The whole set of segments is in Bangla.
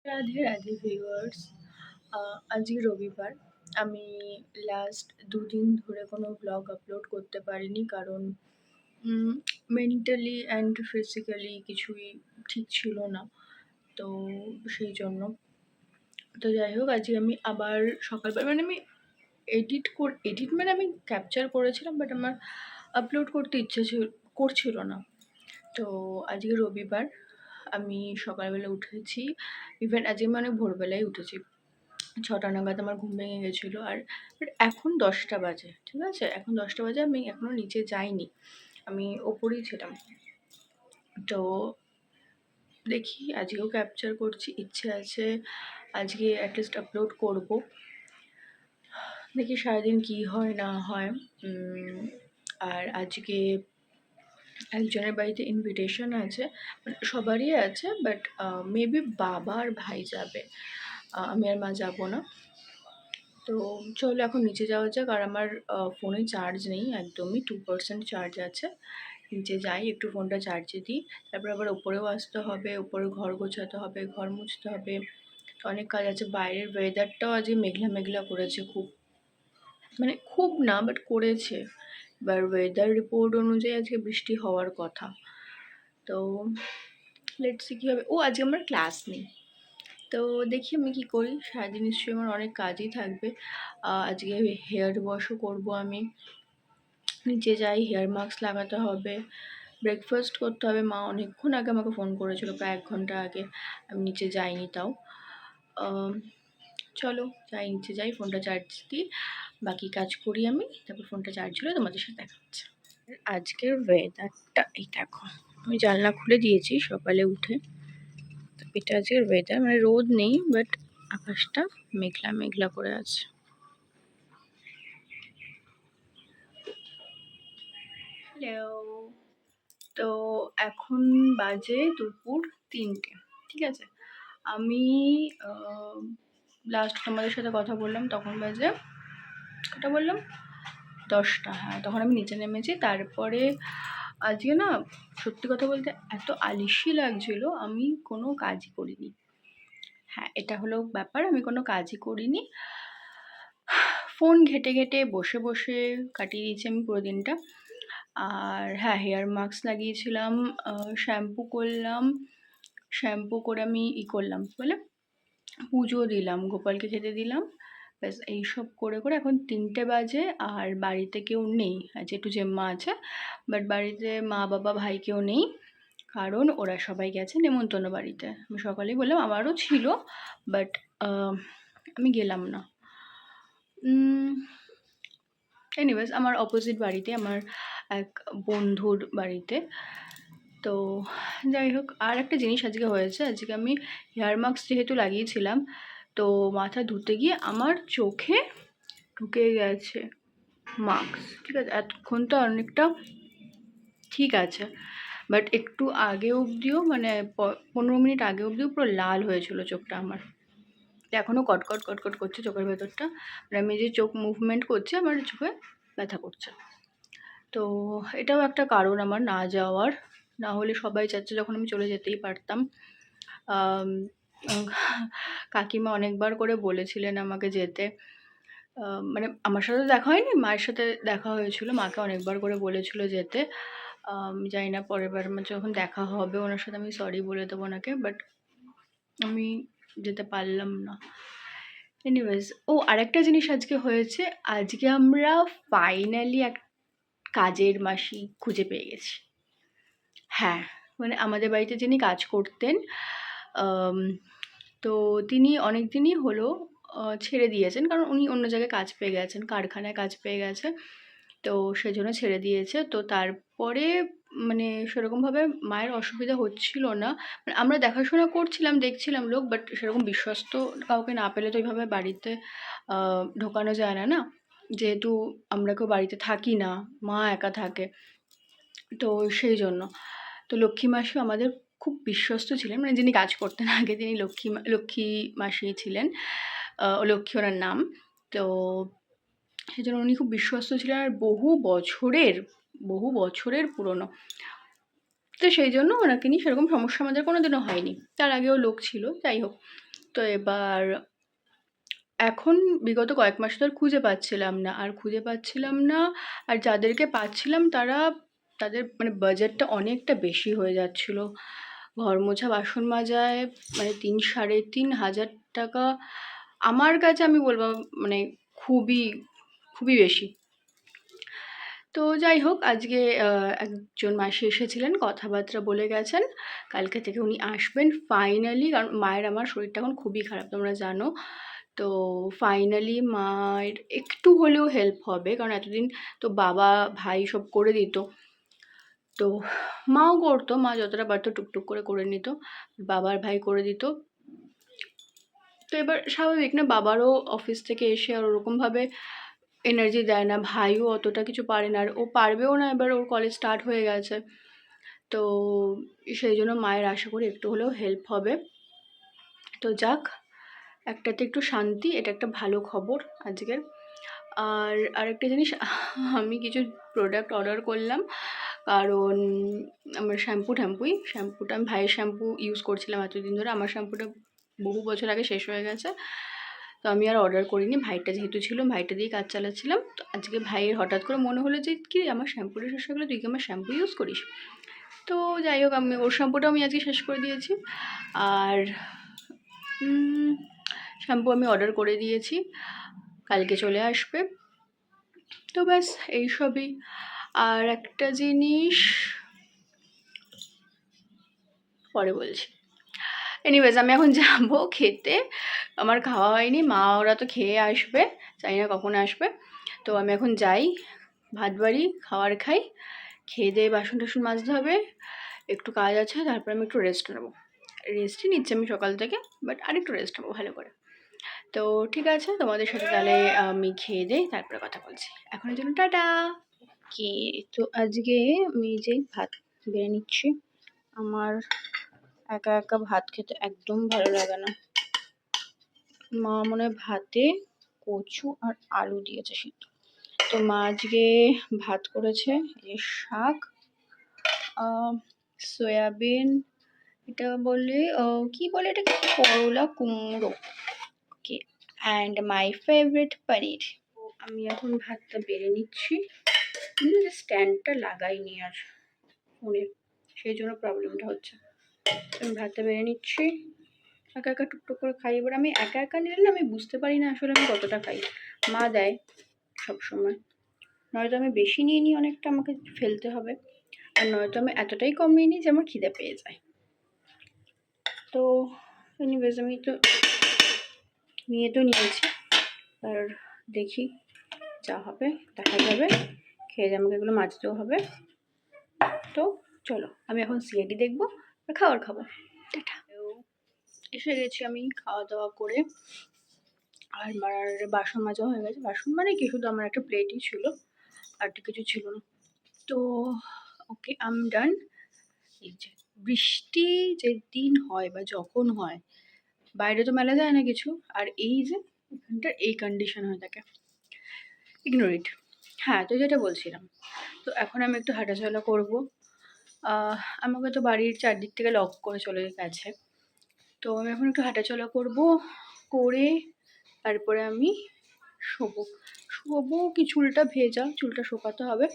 রাধে রাধে ভিউয়ার্স। আজকে রবিবার। আমি লাস্ট দুদিন ধরে কোনো ব্লগ আপলোড করতে পারিনি, কারণ মেন্টালি অ্যান্ড ফিজিক্যালি কিছুই ঠিক ছিল না। তো সেই জন্য তো যাই হোক, আজকে আমি আবার সকালবেলা আমি এডিট মানে আমি ক্যাপচার করেছিলাম, বাট আমার আপলোড করতে করছিল না। তো আজকে রবিবার, আমি সকালবেলা উঠেছি। ইভেন আজকে আমি অনেক ভোরবেলায় উঠেছি, ৬টা নাগাদ আমার ঘুম ভেঙে গেছিলো। আর এখন 10টা বাজে, ঠিক আছে? এখন 10টা বাজে, আমি এখনও নিচে যাইনি, আমি ওপরেই ছিলাম। তো দেখি, আজকেও ক্যাপচার করছি, ইচ্ছে আছে আজকে অ্যাটলিস্ট আপলোড করব। দেখি সারাদিন কি হয় না হয়। আর আজকে একজনের বাড়িতে ইনভিটেশন আছে, মানে সবারই আছে, বাট মেবি বাবা আর ভাই যাবে, আমি আর মা যাব না। তো চলো এখন নিচে যাওয়া যাক। আর আমার ফোনে চার্জ নেই, একদমই 2% চার্জ আছে। নিচে যাই, একটু ফোনটা চার্জে দিই, তারপর আবার ওপরেও আসতে হবে, ওপরে ঘর গোছাতে হবে, ঘর মুছতে হবে, অনেক কাজ আছে। বাইরের ওয়েদারটাও আজকে মেঘলা মেঘলা করেছে, খুব মানে খুব না, বাট করেছে। এবার ওয়েদার রিপোর্ট অনুযায়ী আজকে বৃষ্টি হওয়ার কথা। তো লেটস সি কী হবে। ও আজকে আমার ক্লাস নেই, তো দেখি আমি কী করি। সারাদিন নিশ্চয়ই আমার অনেক কাজই থাকবে। আজকে হেয়ার ওয়াশও করবো আমি। নিচে যাই, হেয়ার মাস্ক লাগাতে হবে, ব্রেকফাস্ট করতে হবে। মা অনেকক্ষণ আগে আমাকে ফোন করেছিল, প্রায় 1 ঘন্টা আগে। আমি নিচে যাইনি তাও। চলো যাই, নিচে যাই, ফোনটা চার্জ দিই, বাকি কাজ করি আমি, তারপর ফোনটা চার্জ হলে তোমাদের সাথে দেখা হচ্ছে। আজকের ওয়েদারটা এই দেখো, আমি জানলা খুলে দিয়েছি সকালে উঠে। এটা আজকের ওয়েদার, মানে রোদ নেই, বাট আকাশটা মেঘলা মেঘলা করে আছে। হ্যালো। তো এখন বাজে দুপুর 3টে, ঠিক আছে? আমি লাস্ট তোমাদের সাথে কথা বললাম তখন বাজে, কটা বললাম, 10টা। হ্যাঁ, তখন আমি নিচে নেমেছি। তারপরে আজকে না, সত্যি কথা বলতে এত আলসি লাগছিল, আমি কোনো কাজই করিনি। হ্যাঁ, এটা হলো ব্যাপার, আমি কোনো কাজই করিনি। ফোন ঘেটে ঘেটে বসে বসে কাটিয়ে দিয়েছি আমি পুরো দিনটা। আর হ্যাঁ, হেয়ার মাস্ক লাগিয়েছিলাম, শ্যাম্পু করলাম, শ্যাম্পু করে আমি করলাম বলে পুজো দিলাম, গোপালকে খেতে দিলাম, ব্যাস এইসব করে করে এখন 3টে বাজে। আর বাড়িতে কেউ নেই, আজ একটু জেম্মা আছে, বাট বাড়িতে মা বাবা ভাই কেউ নেই, কারণ ওরা সবাই গেছে নেমন্তন্ন বাড়িতে। আমি সকালেই বললাম, আমারও ছিল, বাট আমি গেলাম না। এনিওয়েজ, আমার অপোজিট বাড়িতে, আমার এক বন্ধুর বাড়িতে। তো যাই হোক, আর একটা জিনিস আজকে হয়েছে। আজকে আমি হেয়ার মাস্ক যেহেতু লাগিয়েছিলাম, তো মাথা ধুতে গিয়ে আমার চোখে ঢুকে গেছে মাস্ক, ঠিক আছে? এতক্ষণ তো অনেকটা ঠিক আছে, বাট একটু আগে অবধিও, মানে 15 মিনিট আগে অবধিও পুরো লাল হয়েছিল চোখটা আমার। এখনও কটকট কটকট করছে চোখের ভেতরটা, মানে আমি যে চোখ মুভমেন্ট করছি আমার চোখে ব্যথা করছে। তো এটাও একটা কারণ আমার না যাওয়ার, না হলে সবাই যাচ্ছে যখন আমি চলে যেতেই পারতাম। কাকিমা অনেকবার করে বলেছিলেন আমাকে যেতে, মানে আমার সাথে দেখা হয়নি, মায়ের সাথে দেখা হয়েছিল, মাকে অনেকবার করে বলেছিল যেতে। জানি না পরের বার আমার যখন দেখা হবে ওনার সাথে আমি সরি বলে দেবো ওনাকে, বাট আমি যেতে পারলাম না। এনিওয়েজ, আরেকটা জিনিস আজকে হয়েছে। আজকে আমরা ফাইনালি এক কাজের মাসি খুঁজে পেয়ে গেছি। হ্যাঁ, মানে আমাদের বাড়িতে যিনি কাজ করতেন, তো তিনি অনেক দিনই হলো ছেড়ে দিয়েছেন, কারণ উনি অন্য জায়গায় কাজ পেয়ে গেছেন, কারখানায় কাজ পেয়ে গেছে, তো সেজন্য ছেড়ে দিয়েছে। তো তারপরে মানে সেরকমভাবে মায়ের অসুবিধা হচ্ছিল না, মানে আমরা দেখাশোনা করছিলাম, দেখছিলাম লোক, বাট সেরকম বিশ্বস্ত কাউকে না পেলে তো এইভাবে বাড়িতে ঢোকানো যায় না, না? যেহেতু আমরা কেউ বাড়িতে থাকি না, মা একা থাকে, তো সেই জন্য। তো লক্ষ্মী মাসিও আমাদের খুব বিশ্বস্ত ছিলেন, মানে যিনি কাজ করতেন আগে তিনি লক্ষ্মী মাসি ছিলেন, লক্ষ্মী ওনার নাম। তো সেই জন্য উনি খুব বিশ্বস্ত ছিলেন, আর বহু বছরের পুরনো। তো সেই জন্য ওনাকে নিয়ে সেরকম সমস্যা আমাদের কোনো দিনও হয়নি। তার আগেও লোক ছিল, যাই হোক। তো এবার এখন বিগত কয়েক মাস ধরে খুঁজে পাচ্ছিলাম না, আর যাদেরকে পাচ্ছিলাম তাদের মানে বাজেটটা অনেকটা বেশি হয়ে যাচ্ছিল। ঘর মোছা বাসন মাজায় মানে 3-3.5 হাজার টাকা আমার কাছে, আমি বলবো মানে খুবই খুবই বেশি। তো যাই হোক, আজকে একজন মাসি এসেছিলেন, কথাবার্তা বলে গেছেন, কালকে থেকে উনি আসবেন ফাইনালি। কারণ মায়ের আমার শরীরটা এখন খুবই খারাপ, তোমরা জানো। তো ফাইনালি মায়ের একটু হলেও হেল্প হবে, কারণ এতদিন তো বাবা ভাই সব করে দিত, তো মাও করতো, মা যতটা পারতো টুকটুক করে করে নিত, বাবার ভাই করে দিত। তো এবার স্বাভাবিক না, বাবারও অফিস থেকে এসে আর ওরকমভাবে এনার্জি দেয় না, ভাইও অতটা কিছু পারে না, আর ও পারবেও না, এবার ওর কলেজ স্টার্ট হয়ে গেছে। তো সেই জন্য মায়ের আশা করি একটু হলেও হেল্প হবে। তো যাক, একটাতে একটু শান্তি, এটা একটা ভালো খবর আজকের। আর আরেকটা জিনিস, আমি কিছু প্রোডাক্ট অর্ডার করলাম, কারণ আমার শ্যাম্পুটা আমি ভাইয়ের শ্যাম্পু ইউজ করছিলাম এতদিন ধরে, আমার শ্যাম্পুটা বহু বছর আগে শেষ হয়ে গেছে, তো আমি আর অর্ডার করিনি। ভাইটা যেহেতু ছিল, ভাইটা দিয়েই কাজ চালাচ্ছিলাম। তো আজকে ভাইয়ের হঠাৎ করে মনে হলো যে কি আমার শ্যাম্পুটা শেষ হয়ে গেলো, তুই কি আমার শ্যাম্পু ইউজ করিস? তো যাই হোক, আমি ওর শ্যাম্পুটা আমি আজকে শেষ করে দিয়েছি। আর শ্যাম্পু আমি অর্ডার করে দিয়েছি, কালকে চলে আসবে। তো ব্যাস এইসবই। আর একটা জিনিস পরে বলছি। এনিওয়েজ, আমি এখন যাবো খেতে, আমার খাওয়া হয়নি, মা ওরা তো খেয়ে আসবে, জানি না কখন আসবে। তো আমি এখন যাই, ভাত বাড়ি খাবার খাই, খেয়ে দিয়ে বাসন টাসন মাজতে হবে, একটু কাজ আছে, তারপর আমি একটু রেস্ট নেবো। রেস্টই নিচ্ছি আমি সকাল থেকে, বাট আরেকটু রেস্ট নেবো ভালো করে। তো ঠিক আছে, তোমাদের সাথে তাহলে আমি খেয়ে দেই, তারপরে কথা বলছি। এখনের জন্য টাটা। কি, তো আজকে আমি যে ভাত বেড়ে নিচ্ছি, আমার একা একা ভাত খেতে একদম ভালো লাগে না। মা মনে হয় ভাতে কচু আর আলু দিয়েছে সিদ্ধ। তো মা আজকে ভাত করেছে, এই শাক, সয়াবিন, এটা বলে কি বলে এটাকে, করলা কুমড়ো, ওকে, অ্যান্ড মাই ফেভারিট পনির। আমি এখন ভাতটা বেড়ে নিচ্ছি, কিন্তু স্ট্যান্ডটা লাগাইনি আর ফোনে, সেই জন্য প্রবলেমটা হচ্ছে। আমি ভাতটা বেড়ে নিচ্ছি, একা একা টুকটুক করে খাই। এবার আমি একা একা নিলে আমি বুঝতে পারি না আসলে আমি কতটা খাই, মা দেয় সবসময়, নয়তো আমি বেশি নিয়ে নিই অনেকটা, আমাকে ফেলতে হবে, আর নয়তো আমি এতটাই কম নিয়ে নিই যে আমার খিদে পেয়ে যায়। তো এনিওয়েজ, আমি তো নিয়েছি, আর দেখি যা হবে দেখা যাবে, খেয়ে দিয়ে আমাকে এগুলো মাজতেও হবে। তো চলো, আমি এখন সিআইডি দেখবো আর খাবার খাবো। টাটা। এসে গেছি আমি খাওয়া দাওয়া করে, আর আমার বাসন মাজা হয়ে গেছে, বাসন মানে কি, শুধু আমার একটা প্লেটই ছিল, আর তো কিছু ছিল না। তো ওকে, আই এম ডান। এই যে বৃষ্টি যেদিন হয় বা যখন হয়, বাইরে তো মেলা যায় না কিছু, আর এই যে এখানটার এই কন্ডিশন হয়ে থাকে, ইগনোর ইট। হ্যাঁ, তো যেটা বলছিলাম, তো এখন আমি একটু হাঁটাচলা করবো। আমাকে তো বাড়ির চারদিক থেকে লক করে চলে গেছে, তো আমি এখন একটু হাঁটাচলা করবো, করে তারপরে আমি শোবো কি, চুলটা ভেজা, চুলটা শোকাতে হবে,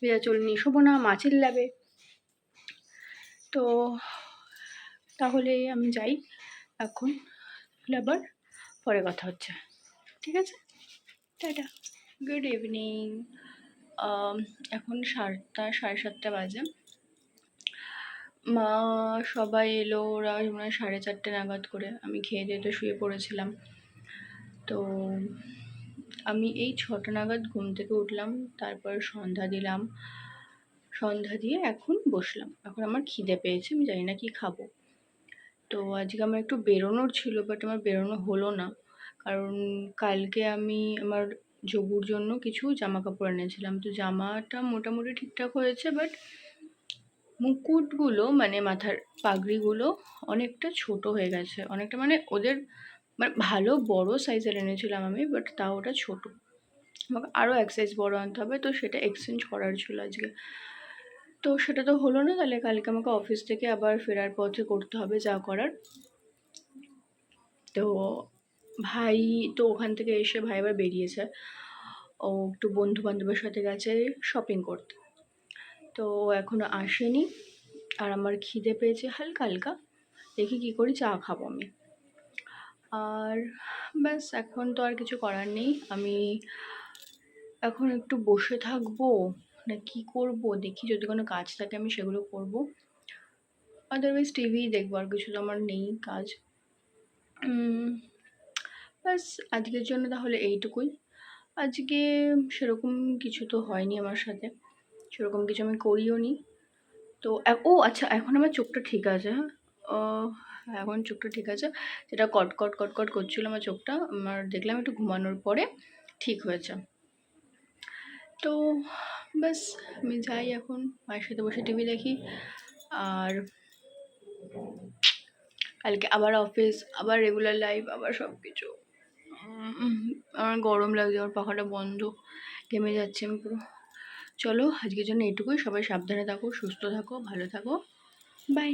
ভেজা চুল নিয়ে শোবো না, মাছির ল্যাবে। তো তাহলে আমি যাই এখন, আবার পরে কথা হচ্ছে, ঠিক আছে, টাটা, গুড ইভিনিং। এখন 7:30 বাজে, মা সবাই এলো, ওরা মনে হয় 4:30 নাগাদ করে, আমি খেয়ে দিয়ে তো শুয়ে পড়েছিলাম। তো আমি এই 6টা নাগাদ ঘুম থেকে উঠলাম, তারপর সন্ধ্যা দিলাম, সন্ধ্যা দিয়ে এখন বসলাম, এখন আমার খিদে পেয়েছে, আমি জানি না কি খাবো। তো আজকে আমার একটু বেরোনোর ছিল, বাট আমার বেরোনো হলো না, কারণ কালকে আমি আমার যোগুর জন্য কিছু জামা কাপড় এনেছিলাম, তো জামাটা মোটামুটি ঠিকঠাক হয়েছে, বাট মুকুটগুলো মানে মাথার পাগড়িগুলো অনেকটা ছোট হয়ে গেছে, অনেকটা মানে ওদের মানে ভালো বড় সাইজের এনেছিলাম আমি, বাট তাও ওটা ছোট, আমাকে আরও এক সাইজ বড় আনতে হবে, তো সেটা এক্সচেঞ্জ করার ছিল আজকে। তো সেটা তো হলো না, তাহলে কালকে আমাকে অফিস থেকে আবার ফেরার পথে করতে হবে যা করার। তো ভাই তো ওখান থেকে এসে ভাই আবার বেরিয়েছে। ও একটু বন্ধু-বান্ধবের সাথে গেছে শপিং করতে। তো ও এখনো আসেনি। আর আমার খিদে পেয়েছে হালকা, হালকা। দেখি কী করি, চা খাবো আমি। আর ব্যাস এখন তো আর কিছু করার নেই। আমি এখন একটু বসে থাকবো না কি করব দেখি, যদি কোনো কাজ থাকে আমি সেগুলো করব। আদারওয়াইজ টিভিই দেখবো, আর কিছু তো আমার নেই কাজ। ব্যাস আজকের জন্য তাহলে এইটুকুই। আজকে সেরকম কিছু তো হয়নি আমার সাথে, সেরকম কিছু আমি করিও নি। তো ও আচ্ছা, এখন আমার চোখটা ঠিক আছে। হ্যাঁ, এখন চোখটা ঠিক আছে। যেটা কটকট কটকট করছিল আমার চোখটা, আমার দেখলাম একটু ঘুমানোর পরে ঠিক হয়েছে। তো ব্যাস আমি যাই এখন, মায়ের সাথে বসে টিভি দেখি। আর কালকে আবার অফিস, আবার রেগুলার লাইফ, আবার সব কিছু। আমার গরম লাগছে, আমার পাখাটা বন্ধ, ঘেমে যাচ্ছি আমি পুরো। চলো আজকের জন্য এইটুকুই। সবাই সাবধানে থাকো, সুস্থ থাকো, ভালো থাকো। বাই।